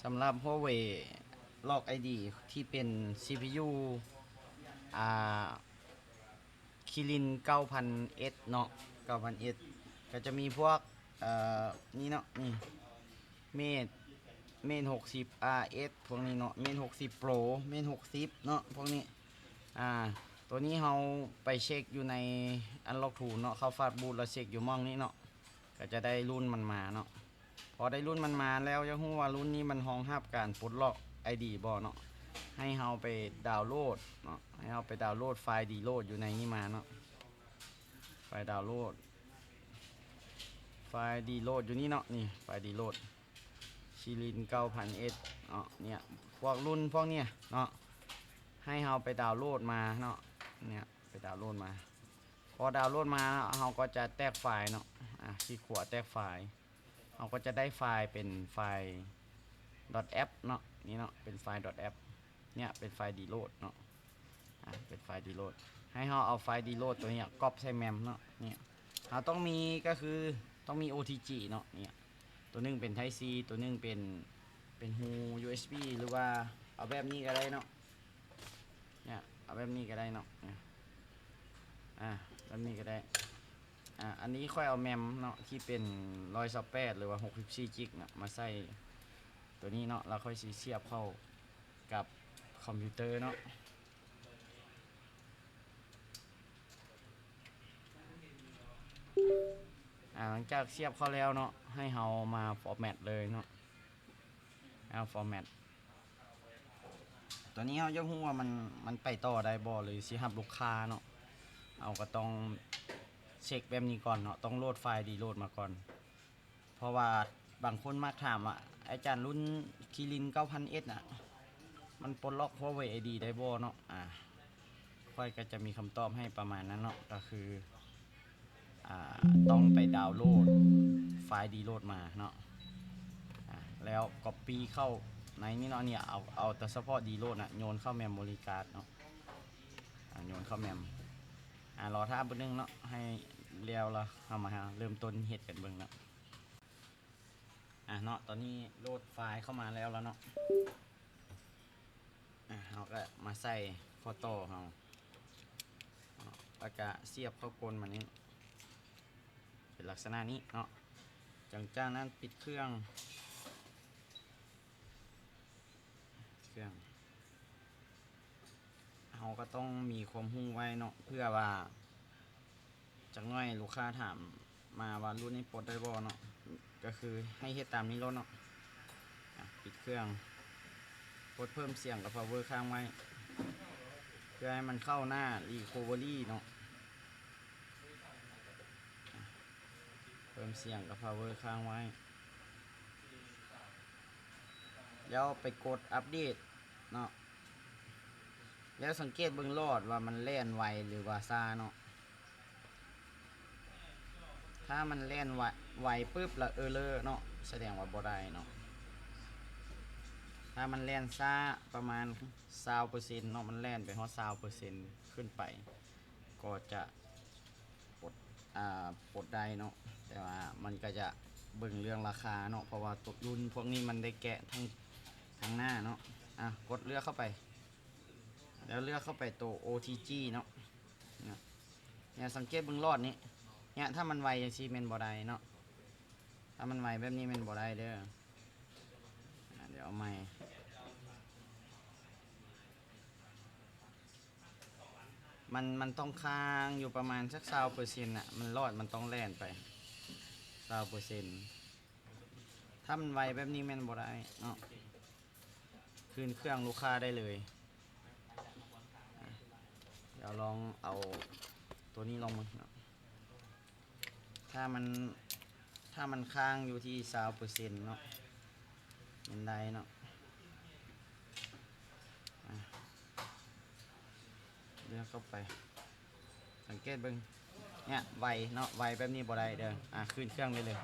สำหรับ Huawei ลอก ID ที่เป็น CPU อ่าคิริน 9000S เนาะ 9000S ก็จะมีพวกนี่เนาะนี่เมด60 RS พวกนี้เนาะเมด60 Pro เมด60เนาะพวกนี้ตัวนี้เราไปเช็คอยู่ใน Unlock Tool เนาะเข้าฟาดบูทแล้วเช็คอยู่มองนี้เนาะก็จะได้รุ่นมันมาเนาะพอได้รุ่นมันมาแล้วยังรู้ว่ารุ่นนี้มันรองรับการปลดล็อก ID บ่เนาะให้เราไปดาวน์โหลดเนาะให้เราไปดาวน์โหลดไฟล์ดีโหลดอยู่ในนี้มาเนาะไฟล์ดาวน์โหลดไฟล์ดีโหลดอยู่นี่เนาะนี่ไฟล์ดีโหลดชิลิน 9000S เนาะเนี่ยพวกรุ่นพวกเนี้ยเนาะให้เราไปดาวน์โหลดมาเนาะเนี่ยไปดาวน์โหลดมาพอดาวน์โหลดมาเราก็จะแตกไฟล์เนาะที่ขวดแตกไฟล์เราก็จะได้ไฟล์เป็นไฟล์ .app เนาะนี่เนาะเป็นไฟล์ .app เนี่ยเป็นไฟล์ดีโหลดเนาะเป็นไฟล์ดีโหลดให้เราเอาไฟล์ดีโหลดตัวนี้ก๊อปใส่แมมเนาะเนี่ยเราต้องมีก็คือต้องมี OTG เนาะเนี่ยตัวนึงเป็น Type C ตัวนึงเป็น หู USB หรือว่าเอาแบบนี้ก็ได้เนาะเนี่ยเอาแบบนี้ก็ได้เนาะแบบนี้ก็ได้อันนี้ค่อยเอาแมมเนาะที่เป็น128หรือว่า64 จิกนะมาใส่ตัวนี้เนาะเราค่อยเสียบเข้ากับคอมพิวเตอร์เนาะหลังจากเสียบเข้าแล้วเนาะให้เรามาฟอร์แมตเลยเนาะเอาฟอร์แมตตัวนี้เราจะรู้ว่ามันไปต่อได้บ่หรือสิรับลูกค้าเนาะเอาก็ต้องเช็คแบบนี้ก่อนเนาะต้องโหลดไฟล์ดีโหลดมาก่อนเพราะว่าบางคนมาถามว่าอาจารย์รุ่นคิริน 9000S น่ะมันปลดล็อก Huawei ID ได้บ่เนาะค่อยก็จะมีคำตอบให้ประมาณนั้นเนาะก็คือต้องไปดาวน์โหลดไฟล์ดีโหลดมาเนาะแล้ว Copy เข้าในนี้เนาะเนี่ยเอาแต่เฉพาะดีโหลดนะโยนเข้าเมมโมรี่การ์ดเนาะโยนเข้าแมมรอท่าเบิ่งนึงเนาะให้เรียวเราเอามาเริ่มต้นเฮ็ดกันเบิ่งเนาะเนาะตอนนี้โหลดไฟล์เข้ามาแล้วเนาะเราก็มาใส่ข้อต่อเราแล้วก็เสียบเข้ากลมานี้เป็นลักษณะนี้เนาะจากนั้นปิดเครื่องเราก็ต้องมีความรู้ไว้เนาะเพื่อว่าจักหน่อยลูกค้าถามมาว่ารุ่นนี้ปลดได้บ่เนาะก็คือให้เฮ็ดตามนี้รถเนาะปิดเครื่องกดเพิ่มเสียงกับ power ค้างไว้เพื่อให้มันเข้าหน้า recovery เนาะเพิ่มเสียงกับ power ค้างไว้แล้วไปกดอัปเดตเนาะแล้วสังเกตเบิ่งหลอดว่ามันแล่นไวหรือว่าช้าเนาะถ้ามันแล่นไวปุ๊บแล้วเลอเนาะแสดงว่าบ่ได้เนาะถ้ามันแล่นช้าประมาณ 20% เนาะมันแล่นไปฮอด 20% ขึ้นไปก็จะปลดได้เนาะแต่ว่ามันก็จะเบิ่งเรื่องราคาเนาะเพราะว่าตัวรุ่นพวกนี้มันได้แกะทั้งหน้าเนาะกดเลือกเข้าไปแล้วเลือกเข้าไปตัว OTG เนาะเนี่ยสังเกตเบิ่งรอดนี้เนี่ยถ้ามันไวจังซี่แม่นบ่ได้เนาะถ้ามันไวแบบนี้แม่นบ่ได้เด้อเดี๋ยวเอาใหม่มันต้องค้างอยู่ประมาณสัก 20% น่ะมันรอดมันต้องแล่นไป 20% ถ้ามันไวแบบนี้แม่นบ่ได้เนาะคืนเครื่องลูกค้าได้เลยเดี๋ยวลองเอาตัวนี้ลองมาถ้ามันค้างอยู่ที่ 20% เนาะเป็นได้เนาะเลือกเข้าไปสังเกตเบิ่งเนี่ยไวเนาะไวแบบนี้บ่ได้เด้อคืนเครื่องได้เลย